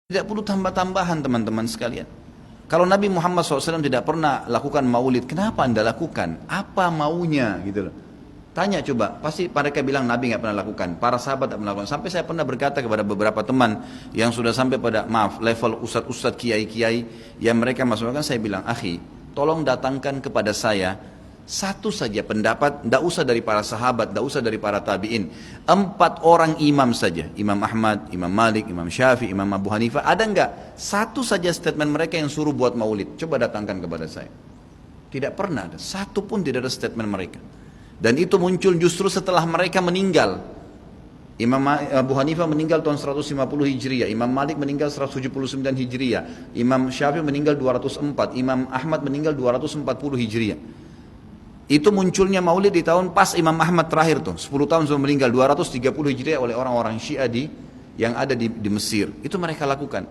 Tidak perlu tambah-tambahan teman-teman sekalian. Kalau Nabi Muhammad SAW tidak pernah lakukan maulid, kenapa anda lakukan? Apa maunya gitu loh. Tanya coba, pasti mereka bilang Nabi nggak pernah lakukan, para sahabat tidak pernah lakukan. Sampai saya pernah berkata kepada beberapa teman yang sudah sampai pada level ustadz-ustadz kiai-kiai yang mereka masukkan, saya bilang, akhi, tolong datangkan kepada saya satu saja pendapat, tidak usah dari para sahabat, tidak usah dari para tabi'in. 4 orang imam saja, Imam Ahmad, Imam Malik, Imam Syafi'i, Imam Abu Hanifah, ada enggak? Satu saja statement mereka yang suruh buat maulid, coba datangkan kepada saya. Tidak pernah ada, satu pun tidak ada statement mereka. Dan itu muncul justru setelah mereka meninggal. Imam Abu Hanifah meninggal tahun 150 Hijriah, Imam Malik meninggal 179 Hijriah, Imam Syafi'i meninggal 204, Imam Ahmad meninggal 240 Hijriah. Itu munculnya maulid di tahun pas Imam Ahmad terakhir tuh, 10 tahun sebelum meninggal, 230 Hijriah oleh orang-orang Syiah yang ada di Mesir. Itu mereka lakukan.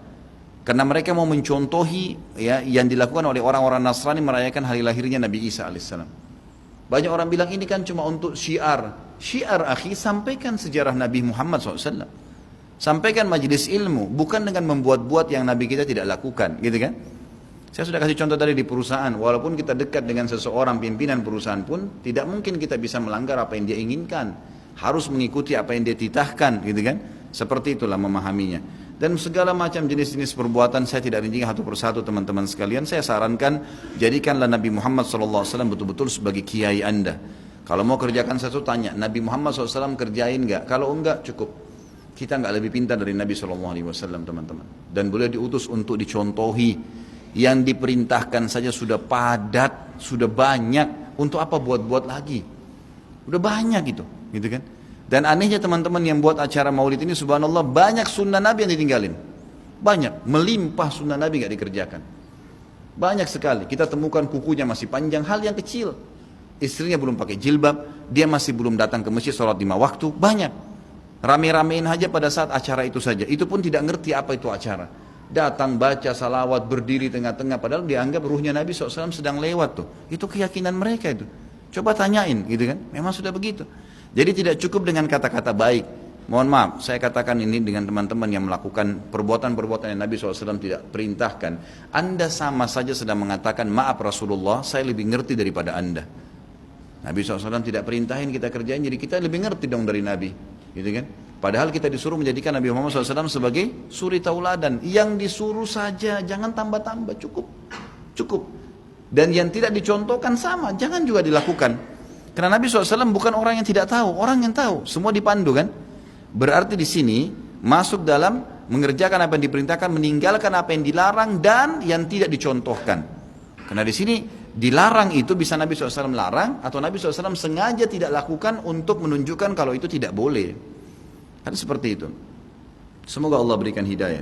Karena mereka mau mencontohi ya yang dilakukan oleh orang-orang Nasrani merayakan hari lahirnya Nabi Isa alaihissalam. Banyak orang bilang ini kan cuma untuk syiar. Syiar akhi, sampaikan sejarah Nabi Muhammad SAW. Sampaikan majelis ilmu, bukan dengan membuat-buat yang Nabi kita tidak lakukan, gitu kan? Saya sudah kasih contoh tadi di perusahaan, walaupun kita dekat dengan seseorang pimpinan perusahaan pun, tidak mungkin kita bisa melanggar apa yang dia inginkan. Harus mengikuti apa yang dia titahkan, gitu kan? Seperti itulah memahaminya. Dan segala macam jenis-jenis perbuatan saya tidak rinci satu persatu teman-teman sekalian. Saya sarankan, jadikanlah Nabi Muhammad SAW betul-betul sebagai kiai anda. Kalau mau kerjakan sesuatu, tanya, Nabi Muhammad SAW kerjain enggak? Kalau enggak, cukup. Kita enggak lebih pintar dari Nabi SAW teman-teman. Dan beliau diutus untuk dicontohi. Yang diperintahkan saja sudah padat, sudah banyak. Untuk apa buat-buat lagi? Udah banyak gitu kan? Dan anehnya teman-teman yang buat acara maulid ini, subhanallah, banyak sunnah Nabi yang ditinggalin. Banyak, melimpah sunnah Nabi gak dikerjakan. Banyak sekali, kita temukan kukunya masih panjang, hal yang kecil. Istrinya belum pakai jilbab, dia masih belum datang ke masjid sholat 5 waktu, banyak. Rame-ramein aja pada saat acara itu saja, itu pun tidak ngerti apa itu acara. Datang baca salawat berdiri tengah-tengah padahal dianggap ruhnya Nabi SAW sedang lewat tuh. Itu keyakinan mereka itu. Coba tanyain gitu kan. Memang sudah begitu. Jadi tidak cukup dengan kata-kata baik. Mohon maaf, saya katakan ini dengan teman-teman yang melakukan perbuatan-perbuatan yang Nabi SAW tidak perintahkan. Anda sama saja sedang mengatakan, maaf Rasulullah, saya lebih ngerti daripada Anda. Nabi SAW tidak perintahin kita kerjain, jadi kita lebih ngerti dong dari Nabi. Gitu kan? Padahal kita disuruh menjadikan Nabi Muhammad SAW sebagai suri tauladan. Yang disuruh saja, jangan tambah-tambah, cukup. Dan yang tidak dicontohkan sama, jangan juga dilakukan. Karena Nabi SAW bukan orang yang tidak tahu, orang yang tahu. Semua dipandu kan? Berarti di sini masuk dalam mengerjakan apa yang diperintahkan, meninggalkan apa yang dilarang dan yang tidak dicontohkan. Karena di sini dilarang itu bisa Nabi SAW larang atau Nabi SAW sengaja tidak lakukan untuk menunjukkan kalau itu tidak boleh. Kan seperti itu. Semoga Allah berikan hidayah.